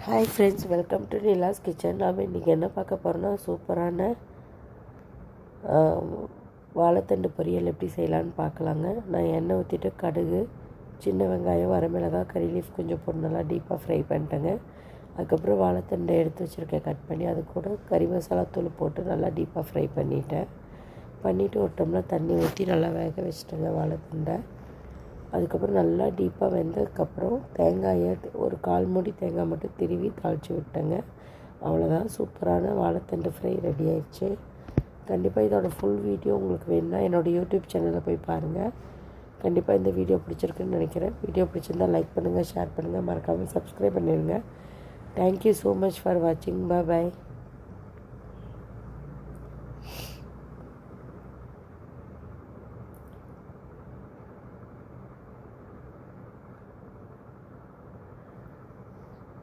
Hi friends, welcome to Nila's kitchen. நாம் இன்றைக்கி என்ன பார்க்க போகிறோன்னா, சூப்பரான வாழைத்தண்டு பொரியல் எப்படி செய்யலான்னு பார்க்கலாங்க. நான் எண்ணெய் ஊற்றிட்டு கடுகு, சின்ன வெங்காயம், வரமிளகாய், கறி லீஃப் கொஞ்சம் போட்டு நல்லா டீப்பாக ஃப்ரை பண்ணிட்டேங்க. அதுக்கப்புறம் வாழைத்தண்டை எடுத்து வச்சுருக்கேன் கட் பண்ணி, அது கூட கறி மசாலா தூள் போட்டு நல்லா டீப்பாக ஃப்ரை பண்ணிவிட்டு ஒரு டம்ளர் தண்ணி ஊற்றி நல்லா வேக வச்சுட்டேங்க வாழைத்தண்டை. அதுக்கப்புறம் நல்லா டீப்பாக வெந்ததுக்கப்புறம் தேங்காயை ஒரு 1/4 மூடி தேங்காய் மட்டும் திருவி தாளித்து விட்டேங்க. அவ்வளோதான், சூப்பரான வாழைத்தண்டு ஃப்ரை ரெடி ஆயிடுச்சு. கண்டிப்பாக இதோட ஃபுல் வீடியோ உங்களுக்கு வேணும்னா என்னோடய யூடியூப் சேனலில் போய் பாருங்கள். கண்டிப்பாக இந்த வீடியோ பிடிச்சிருக்குன்னு நினைக்கிறேன். வீடியோ பிடிச்சிருந்தால் லைக் பண்ணுங்கள், ஷேர் பண்ணுங்கள், மறக்காமல் சப்ஸ்கிரைப் பண்ணிடுங்க. தேங்க்யூ ஸோ மச் ஃபார் வாட்சிங். பாய்.